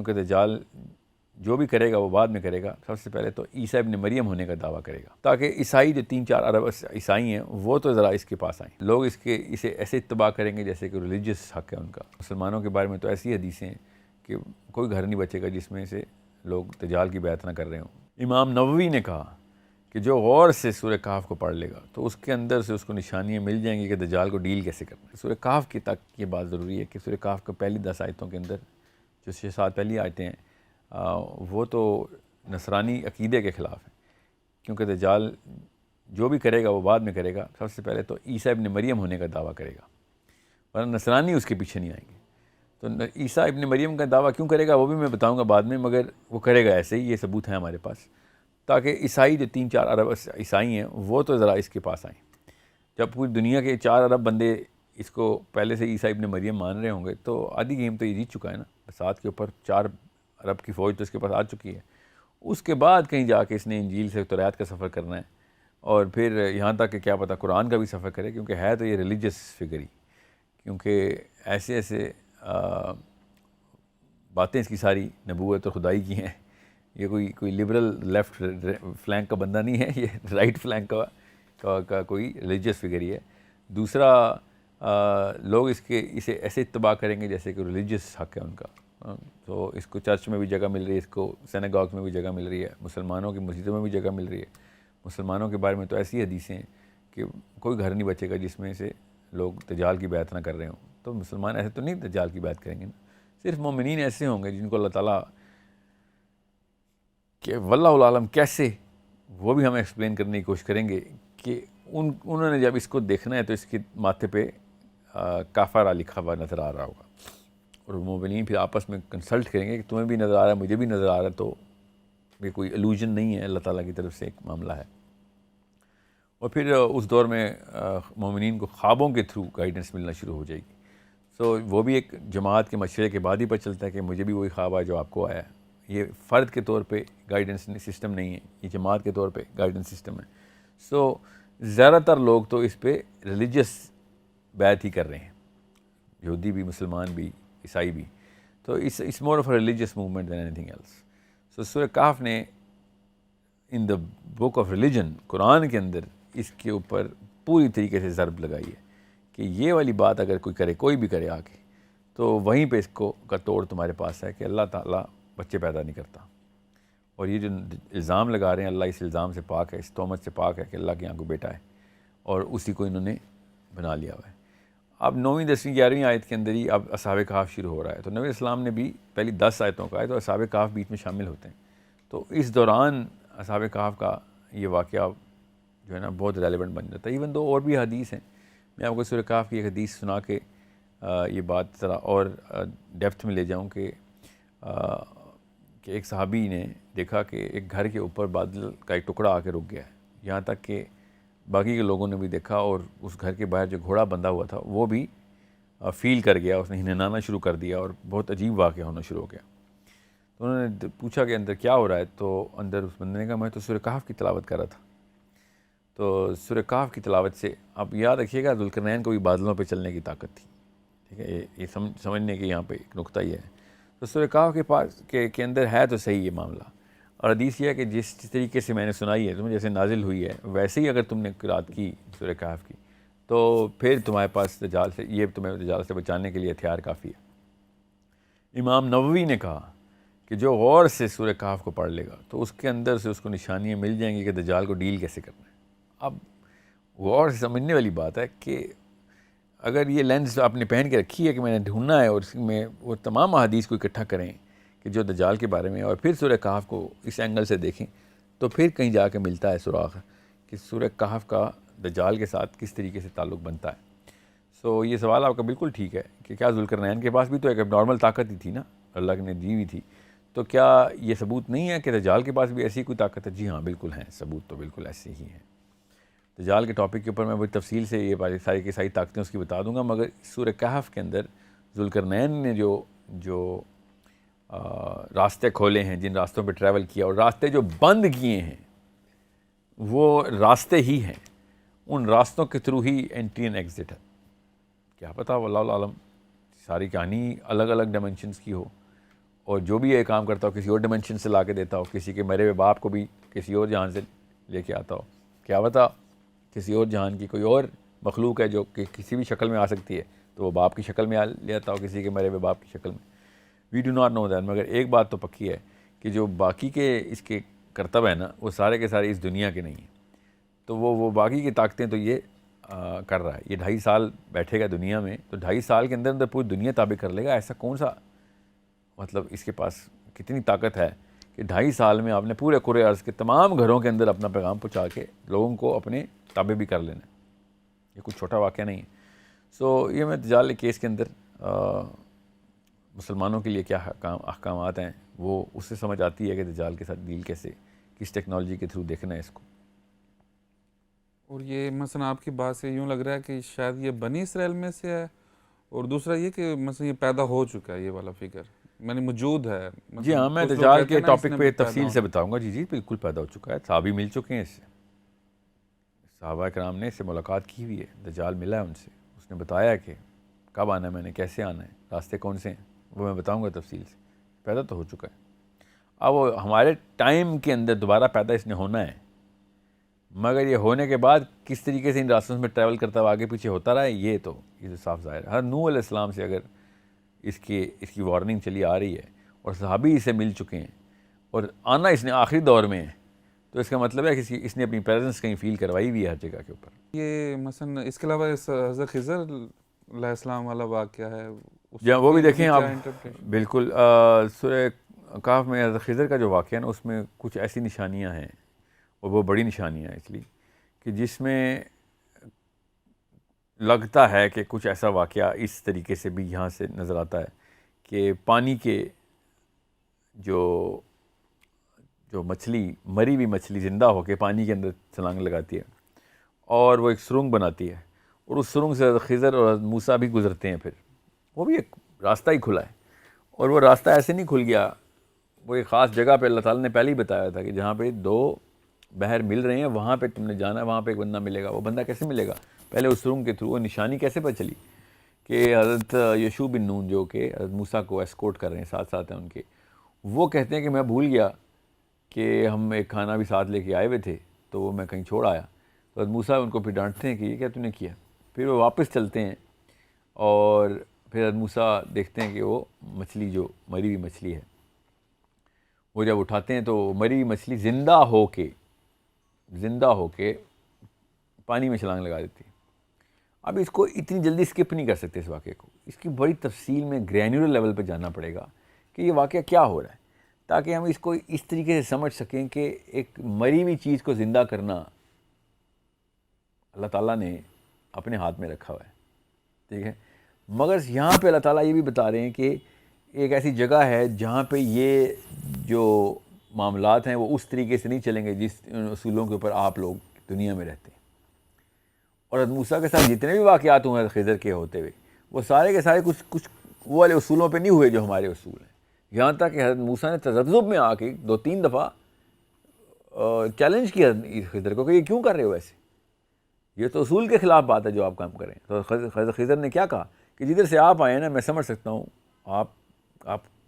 کیونکہ دجال جو بھی کرے گا وہ بعد میں کرے گا. سب سے پہلے تو عیسیٰ ابن مریم ہونے کا دعویٰ کرے گا، تاکہ عیسائی جو 3-4 ارب عیسائی ہیں وہ تو ذرا اس کے پاس آئیں. لوگ اسے ایسے اتباع کریں گے جیسے کہ ریلیجس حق ہے ان کا. مسلمانوں کے بارے میں تو ایسی حدیثیں ہیں کہ کوئی گھر نہیں بچے گا جس میں سے لوگ دجال کی بیعت نہ کر رہے ہوں. امام نووی نے کہا کہ جو غور سے سورہ کہف کو پڑھ لے گا تو اس کے اندر سے اس کو نشانیاں مل جائیں گی کہ دجال کو ڈیل کیسے کرنا ہے. سورہ کہف کی تک یہ بات ضروری ہے کہ سورہ کہف کو پہلی 10 آیتوں کے اندر جو 6-7 پہلی آیتیں ہیں وہ تو نصرانی عقیدے کے خلاف ہیں، کیونکہ دجال جو بھی کرے گا وہ بعد میں کرے گا. سب سے پہلے تو عیسیٰ ابن مریم ہونے کا دعویٰ کرے گا، ورنہ نصرانی اس کے پیچھے نہیں آئیں گے. تو عیسیٰ ابن مریم کا دعویٰ کیوں کرے گا وہ بھی میں بتاؤں گا بعد میں، مگر وہ کرے گا ایسے ہی، یہ ثبوت ہے ہمارے پاس. تاکہ عیسائی جو 3-4 ارب عیسائی ہیں وہ تو ذرا اس کے پاس آئیں. جب پوری دنیا کے 4 ارب بندے اس کو پہلے سے عیسیٰ ابن مریم مان رہے ہوں گے تو آدھی گیم تو یہ جیت چکا ہے نا. 7 کے اوپر 4 ارب کی فوج تو اس کے پاس آ چکی ہے. اس کے بعد کہیں جا کے اس نے انجیل سے توریت کا سفر کرنا ہے، اور پھر یہاں تک کہ کیا پتہ قرآن کا بھی سفر کرے، کیونکہ ہے تو یہ ریلیجس فگر ہی. کیونکہ ایسے باتیں اس کی ساری نبوت اور خدائی کی ہیں. یہ کوئی لبرل لیفٹ فلینک کا بندہ نہیں ہے، یہ رائٹ فلینک کا کوئی ریلیجس فگر ہی ہے. دوسرا لوگ اسے ایسے اتباع کریں گے جیسے کہ ریلیجس حق ہے ان کا. تو اس کو چرچ میں بھی جگہ مل رہی ہے، اس کو سیناگاگ میں بھی جگہ مل رہی ہے، مسلمانوں کی مسجدوں میں بھی جگہ مل رہی ہے. مسلمانوں کے بارے میں تو ایسی حدیثیں ہیں کہ کوئی گھر نہیں بچے گا جس میں سے لوگ دجال کی بیعت نہ کر رہے ہوں. تو مسلمان ایسے تو نہیں دجال کی بیعت کریں گے نا. صرف مومنین ایسے ہوں گے جن کو اللہ تعالیٰ کہ واللہ العالم کیسے، وہ بھی ہمیں ایکسپلین کرنے کی کوشش کریں گے کہ انہوں نے جب اس کو دیکھنا ہے تو اس کے ماتھے پہ کافرہ لکھا ہوا نظر آ رہا ہوگا، اور مومنین پھر آپس میں کنسلٹ کریں گے کہ تمہیں بھی نظر آ رہا ہے مجھے بھی نظر آ رہا ہے. تو یہ کوئی الوژن نہیں ہے، اللہ تعالیٰ کی طرف سے ایک معاملہ ہے. اور پھر اس دور میں مومنین کو خوابوں کے تھرو گائیڈنس ملنا شروع ہو جائے گی. سو وہ بھی ایک جماعت کے مشورے کے بعد ہی پتہ چلتا ہے کہ مجھے بھی وہی خواب آیا جو آپ کو آیا ہے. یہ فرد کے طور پہ گائیڈنس سسٹم نہیں ہے، یہ جماعت کے طور پہ گائیڈنس سسٹم ہے. سو زیادہ تر لوگ تو اس پہ ریلیجس بیعت ہی کر رہے ہیں، یہودی بھی، مسلمان بھی، عیسائی بھی. تو اس more of a religious movement then anything else. So Surah Kahf نے ان دا بک آف ریلیجن، قرآن کے اندر اس کے اوپر پوری طریقے سے ضرب لگائی ہے کہ یہ والی بات اگر کوئی کرے، کوئی بھی کرے آ کے، تو وہیں پہ اس کو کا توڑ تمہارے پاس ہے کہ اللہ تعالیٰ بچے پیدا نہیں کرتا. اور یہ جو الزام لگا رہے ہیں، اللہ اس الزام سے پاک ہے، اس تہمت سے پاک ہے کہ اللہ کے یہاں کوئی بیٹا ہے، اور اسی کو انہوں نے بنا لیا ہوا ہے. اب 9ویں 10ویں 11ویں آیت کے اندر ہی اب اصحاب کہف شروع ہو رہا ہے. تو نبی اسلام نے بھی پہلی 10 آیتوں کا ہے تو اصحاب کہف بیچ میں شامل ہوتے ہیں. تو اس دوران اصحاب کہف کا یہ واقعہ جو ہے نا بہت ریلیونٹ بن جاتا ہے. ایون دو اور بھی حدیث ہیں، میں آپ کو سورہ کہف کی ایک حدیث سنا کے یہ بات ذرا اور ڈیپتھ میں لے جاؤں کہ ایک صحابی نے دیکھا کہ ایک گھر کے اوپر بادل کا ایک ٹکڑا آ کے رک گیا ہے. یہاں تک کہ باقی کے لوگوں نے بھی دیکھا، اور اس گھر کے باہر جو گھوڑا بندھا ہوا تھا وہ بھی فیل کر گیا، اس نے ہنہنانا شروع کر دیا اور بہت عجیب واقعہ ہونا شروع ہو گیا. تو انہوں نے پوچھا کہ اندر کیا ہو رہا ہے؟ تو اندر اس بندے نے کہا میں تو سورہ کہف کی تلاوت کر رہا تھا. تو سورہ کہف کی تلاوت سے آپ یاد رکھیے گا ذوالقرنین کو بھی بادلوں پہ چلنے کی طاقت تھی. ٹھیک ہے، یہ سمجھنے کے یہاں پہ ایک نقطہ یہ ہے. تو سورہ کہف کے پاس کے اندر ہے تو صحیح یہ معاملہ. اور حدیث یہ ہے کہ جس طریقے سے میں نے سنائی ہے تمہیں، جیسے نازل ہوئی ہے ویسے ہی اگر تم نے قرات کی سورہ کہف کی تو پھر تمہارے پاس دجال سے، یہ تمہیں دجال سے بچانے کے لیے ہتھیار کافی ہے. امام نووی نے کہا کہ جو غور سے سورہ کہف کو پڑھ لے گا تو اس کے اندر سے اس کو نشانیاں مل جائیں گی کہ دجال کو ڈیل کیسے کرنا ہے. اب غور سے سمجھنے والی بات ہے کہ اگر یہ لینس آپ نے پہن کے رکھی ہے کہ میں نے ڈھونڈنا ہے اور اس میں وہ تمام احادیث کو اکٹھا کریں کہ جو دجال کے بارے میں، اور پھر سورہ کہف کو اس اینگل سے دیکھیں تو پھر کہیں جا کے ملتا ہے سراغ کہ سورہ کہف کا دجال کے ساتھ کس طریقے سے تعلق بنتا ہے. سو یہ سوال آپ کا بالکل ٹھیک ہے کہ کیا ذوالقرنین کے پاس بھی تو ایک نارمل طاقت ہی تھی نا، اللہ نے دی ہوئی تھی. تو کیا یہ ثبوت نہیں ہے کہ دجال کے پاس بھی ایسی کوئی طاقت ہے؟ جی ہاں بالکل ہیں، ثبوت تو بالکل ایسے ہی ہیں. دجال کے ٹاپک کے اوپر میں بڑی تفصیل سے یہ ساری کی ساری طاقتیں اس کی بتا دوں گا، مگر سورہ کہف کے اندر ذوالقرنین نے جو راستے کھولے ہیں، جن راستوں پہ ٹریول کیا، اور راستے جو بند کیے ہیں وہ راستے ہی ہیں، ان راستوں کے تھرو ہی انٹری اینڈ ایگزٹ ہے. کیا پتہ واللہ العالم ساری کہانی الگ الگ ڈائمنشنز کی ہو اور جو بھی یہ کام کرتا ہو کسی اور ڈیمنشن سے لا کے دیتا ہو, کسی کے مرے ہوئے باپ کو بھی کسی اور جہان سے لے کے آتا ہو. کیا پتہ کسی اور جہان کی کوئی اور مخلوق ہے جو کہ کسی بھی شکل میں آ سکتی ہے, تو وہ باپ کی شکل میں لے آتا ہو کسی کے مرے ہوئے باپ کی شکل میں. We do not know that. مگر ایک بات تو پکی ہے کہ جو باقی کے اس کے کرتب ہیں نا, وہ سارے کے سارے اس دنیا کے نہیں ہیں. تو وہ باقی کی طاقتیں تو یہ کر رہا ہے. یہ 2.5 سال بیٹھے گا دنیا میں, تو 2.5 سال کے اندر اندر پوری دنیا تابع کر لے گا. ایسا کون سا مطلب اس کے پاس کتنی طاقت ہے کہ 2.5 سال میں آپ نے پورے کرۂ ارض کے تمام گھروں کے اندر اپنا پیغام پہنچا کے لوگوں کو اپنے تابع بھی کر لینا. یہ کچھ چھوٹا واقعہ نہیں ہے. سو یہ میں دجال کیس کے اندر مسلمانوں کے لیے کیا احکامات ہیں وہ اس سے سمجھ آتی ہے کہ دجال کے ساتھ ڈیل کیسے, کس ٹیکنالوجی کے تھرو دیکھنا ہے اس کو. اور یہ مثلا آپ کی بات سے یوں لگ رہا ہے کہ شاید یہ بنی اسرائیل میں سے ہے, اور دوسرا یہ کہ مثلا یہ پیدا ہو چکا ہے, یہ والا فکر یعنی موجود ہے. جی ہاں, میں دجال کے ٹاپک پہ تفصیل سے بتاؤں گا. جی بالکل پیدا ہو چکا ہے. صحابی مل چکے ہیں اس سے, صحابہ کرام نے اس سے ملاقات کی ہوئی ہے. دجال ملا ہے ان سے, اس نے بتایا کہ کب آنا ہے, میں نے کیسے آنا ہے, راستے کون سے ہیں, وہ میں بتاؤں گا تفصیل سے. پیدا تو ہو چکا ہے. اب وہ ہمارے ٹائم کے اندر دوبارہ پیدا اس نے ہونا ہے, مگر یہ ہونے کے بعد کس طریقے سے ان راستوں میں ٹریول کرتا ہوا آگے پیچھے ہوتا رہا ہے, یہ تو صاف ظاہر ہے. ہر نوح علیہ السلام سے اگر اس کی وارننگ چلی آ رہی ہے اور صحابی اسے مل چکے ہیں اور آنا اس نے آخری دور میں ہے, تو اس کا مطلب ہے کہ اس نے اپنی پریزنس کہیں فیل کروائی ہوئی ہے ہر جگہ کے اوپر. یہ مثلا اس کے علاوہ حضرت خضر علیہ السلام والا واقعہ ہے, جہاں وہ بھی دیکھیں آپ. بالکل سورہ کہف میں حضرت خضر کا جو واقعہ ہے نا, اس میں کچھ ایسی نشانیاں ہیں, اور وہ بڑی نشانیاں ہیں اس لیے کہ جس میں لگتا ہے کہ کچھ ایسا واقعہ اس طریقے سے بھی یہاں سے نظر آتا ہے کہ پانی کے جو مچھلی, مری ہوئی مچھلی زندہ ہو کے پانی کے اندر چھلانگ لگاتی ہے اور وہ ایک سرنگ بناتی ہے, اور اس سرنگ سے حضرت خضر اور حضرت موسیٰ بھی گزرتے ہیں. پھر وہ بھی ایک راستہ ہی کھلا ہے, اور وہ راستہ ایسے نہیں کھل گیا, وہ ایک خاص جگہ پہ اللہ تعالیٰ نے پہلے ہی بتایا تھا کہ جہاں پہ 2 بحر مل رہے ہیں وہاں پہ تم نے جانا ہے, وہاں پہ ایک بندہ ملے گا. وہ بندہ کیسے ملے گا؟ پہلے اس سرنگ کے تھرو. وہ نشانی کیسے پتہ چلی کہ حضرت یشوع بن نون جو کہ حضرت موسیٰ کو ایسکورٹ کر رہے ہیں, ساتھ ساتھ ہیں ان کے, وہ کہتے ہیں کہ میں بھول گیا کہ ہم ایک کھانا بھی ساتھ لے کے آئے ہوئے تھے, تو وہ میں کہیں چھوڑ آیا. تو حضرت موسیٰ ان کو پھر ڈانٹتے ہیں کہ یہ کیا تم نے کیا. پھر وہ واپس چلتے ہیں اور پھر حضرت موسیٰ دیکھتے ہیں کہ وہ مچھلی جو مری ہوئی مچھلی ہے, وہ جب اٹھاتے ہیں تو مری ہوئی مچھلی زندہ ہو کے پانی میں چھلانگ لگا دیتی ہے. اب اس کو اتنی جلدی اسکپ نہیں کر سکتے اس واقعے کو, اس کی بڑی تفصیل میں گرینیولر لیول پہ جانا پڑے گا کہ یہ واقعہ کیا ہو رہا ہے, تاکہ ہم اس کو اس طریقے سے سمجھ سکیں کہ ایک مری ہوئی چیز کو زندہ کرنا اللہ تعالیٰ نے اپنے ہاتھ میں رکھا ہوا ہے. ٹھیک ہے, مگر یہاں پہ اللہ تعالیٰ یہ بھی بتا رہے ہیں کہ ایک ایسی جگہ ہے جہاں پہ یہ جو معاملات ہیں وہ اس طریقے سے نہیں چلیں گے جس اصولوں کے اوپر آپ لوگ دنیا میں رہتے ہیں. اور حضرت موسیٰ کے ساتھ جتنے بھی واقعات ہوئے حضرت خضر کے ہوتے ہوئے, وہ سارے کے سارے کچھ وہ والے اصولوں پہ نہیں ہوئے جو ہمارے اصول ہیں. یہاں تک کہ حضرت موسیٰ نے تذبذب میں آ کے 2-3 دفعہ چیلنج کیا خضر کو کہ یہ کیوں کر رہے ہو ایسے, یہ تو اصول کے خلاف بات ہے جو آپ کام کریں. تو حضرت خضر نے کیا کہا کہ جدھر سے آپ آئے ہیں نا, میں سمجھ سکتا ہوں آپ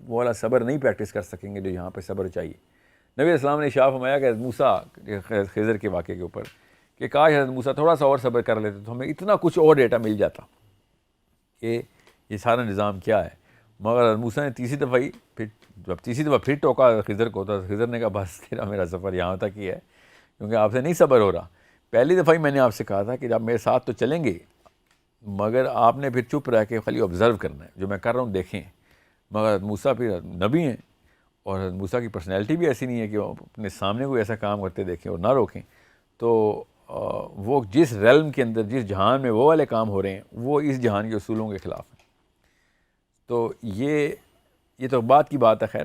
وہ والا صبر نہیں پریکٹس کر سکیں گے جو یہاں پہ صبر چاہیے. نبی علیہ السلام نے اشارہ فرمایا کہ حضرت موسیٰ خضر کے واقعے کے اوپر کہ کاش حضرت موسیٰ تھوڑا سا اور صبر کر لیتے تو ہمیں اتنا کچھ اور ڈیٹا مل جاتا کہ یہ سارا نظام کیا ہے. مگر حضرت موسیٰ نے تیسری دفعہ پھر ٹوکا خضر کو, تو خضر نے کہا بس تیرا میرا سفر یہاں تک ہی ہے, کیونکہ آپ سے نہیں صبر ہو رہا. پہلی دفعہ ہی میں نے آپ سے کہا تھا کہ آپ میرے ساتھ تو چلیں گے, مگر آپ نے پھر چپ رہ کے خالی آبزرو کرنا ہے, جو میں کر رہا ہوں دیکھیں. مگر حضرت موسیٰ پھر نبی ہیں, اور حضرت موسیٰ کی پرسنالٹی بھی ایسی نہیں ہے کہ وہ اپنے سامنے کوئی ایسا کام کرتے دیکھیں اور نہ روکیں. تو وہ جس ریلم کے اندر, جس جہان میں وہ والے کام ہو رہے ہیں, وہ اس جہان کے اصولوں کے خلاف ہیں. تو یہ تو بات کی بات ہے. خیر,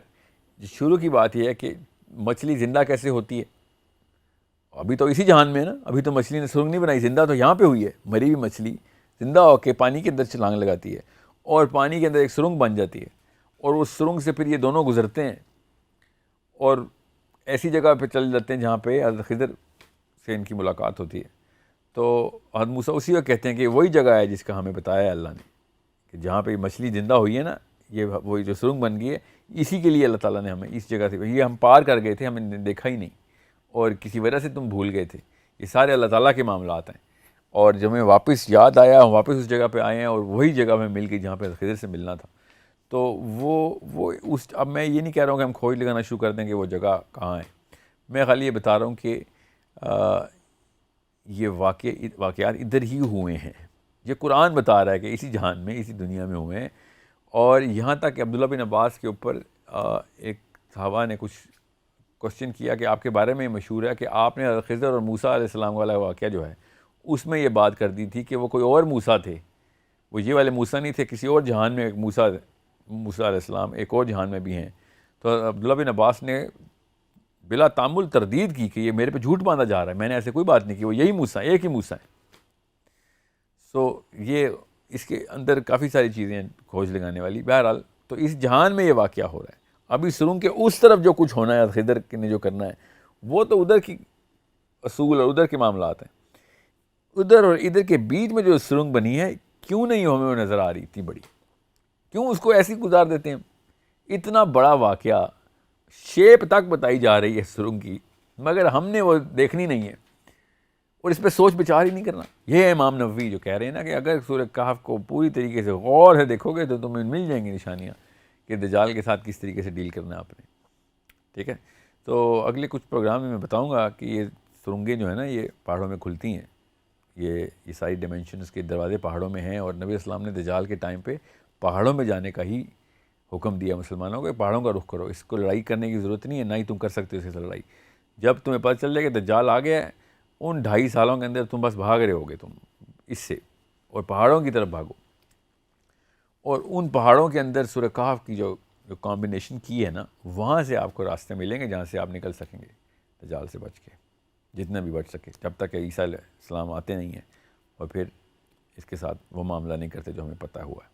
شروع کی بات یہ ہے کہ مچھلی زندہ کیسے ہوتی ہے. ابھی تو اسی جہان میں ہے نا, ابھی تو مچھلی نے سرنگ نہیں بنائی, زندہ تو یہاں پہ ہوئی ہے. مری ہوئی مچھلی زندہ ہو کے پانی کے اندر چھلانگ لگاتی ہے, اور پانی کے اندر ایک سرنگ بن جاتی ہے, اور اس سرنگ سے پھر یہ دونوں گزرتے ہیں اور ایسی جگہ پہ چل جاتے ہیں جہاں پہ حضرت خضر سے ان کی ملاقات ہوتی ہے. تو حضرت موسیٰ اسی وقت کہتے ہیں کہ وہی جگہ ہے جس کا ہمیں بتایا ہے اللہ نے, کہ جہاں پہ مچھلی زندہ ہوئی ہے نا, یہ وہی جو سرنگ بن گئی ہے, اسی کے لیے اللہ تعالیٰ نے ہمیں اس جگہ سے، یہ ہم پار کر گئے تھے، ہمیں دیکھا ہی نہیں اور کسی وجہ سے تم بھول گئے تھے، یہ سارے اللہ تعالیٰ کے معاملات ہیں، اور جب ہمیں واپس یاد آیا ہم واپس اس جگہ پہ آئے ہیں اور وہی جگہ ہمیں مل گئی جہاں پہ خضر سے ملنا تھا. تو وہ اس، اب میں یہ نہیں کہہ رہا ہوں کہ ہم کھوج لگانا شروع کر دیں کہ وہ جگہ کہاں ہے، میں خالی یہ بتا رہا ہوں کہ یہ واقعات ادھر ہی ہوئے ہیں، یہ قرآن بتا رہا ہے کہ اسی جہان میں، اسی دنیا میں ہوئے ہیں. اور یہاں تک کہ عبداللہ بن عباس کے اوپر ایک صحابہ نے کچھ کوشچن کیا کہ آپ کے بارے میں یہ مشہور ہے کہ آپ نے خضر اور موسیٰ علیہ السلام والا واقعہ جو ہے اس میں یہ بات کر دی تھی کہ وہ کوئی اور موسیٰ تھے، وہ یہ والے موسیٰ نہیں تھے، کسی اور جہان میں ایک موسیٰ علیہ السلام ایک اور جہان میں بھی ہیں. تو عبداللہ بن عباس نے بلا تعمل تردید کی کہ یہ میرے پہ جھوٹ باندھا جا رہا ہے، میں نے ایسے کوئی بات نہیں کی، وہ یہی موسیٰ، ایک ہی موسیٰ ہے. سو یہ اس کے اندر کافی ساری چیزیں ہیں کھوج لگانے والی. بہرحال تو اس جہان میں یہ واقعہ ہو رہا ہے. ابھی سرنگ کے اس طرف جو کچھ ہونا ہے خضر نے جو کرنا ہے وہ تو ادھر کی اصول اور ادھر کے معاملات ہیں. ادھر اور ادھر کے بیچ میں جو سرنگ بنی ہے کیوں نہیں ہمیں وہ نظر آ رہی اتنی بڑی، کیوں اس کو ایسی گزار دیتے ہیں؟ اتنا بڑا واقعہ، شیپ تک بتائی جا رہی ہے سرنگ کی، مگر ہم نے وہ دیکھنی نہیں ہے اور اس پہ سوچ بچار ہی نہیں کرنا. یہ ہے امام نووی جو کہہ رہے ہیں نا کہ اگر سورہ کہف کو پوری طریقے سے غور سے دیکھو گے تو تمہیں مل جائیں گی نشانیاں کہ دجال کے ساتھ کس طریقے سے ڈیل کرنا ہے آپ نے. ٹھیک ہے، تو اگلے کچھ پروگرام میں بتاؤں گا کہ یہ سرنگیں جو ہیں نا یہ پہاڑوں میں کھلتی ہیں، یہ ساری ڈیمینشنز کے دروازے پہاڑوں میں ہیں، اور نبی اسلام نے دجال کے ٹائم پہ پہاڑوں میں جانے کا ہی حکم دیا مسلمانوں کو، پہاڑوں کا رخ کرو، اس کو لڑائی کرنے کی ضرورت نہیں ہے، نہ ہی تم کر سکتے ہو اس سے لڑائی. جب تمہیں پتہ چل جائے کہ دجال آ گیا ہے، ان 2.5 سالوں کے اندر تم بس بھاگ رہے ہوگے تم اس سے، اور پہاڑوں کی طرف بھاگو. اور ان پہاڑوں کے اندر سورہ کہف کی جو کمبینیشن کی ہے نا، وہاں سے آپ کو راستے ملیں گے جہاں سے آپ نکل سکیں گے دجال سے بچ کے، جتنا بھی بچ سکے، جب تک کہ عیسیٰ علیہ السلام آتے نہیں ہیں اور پھر اس کے ساتھ وہ معاملہ نہیں کرتے جو ہمیں پتہ ہوا ہے.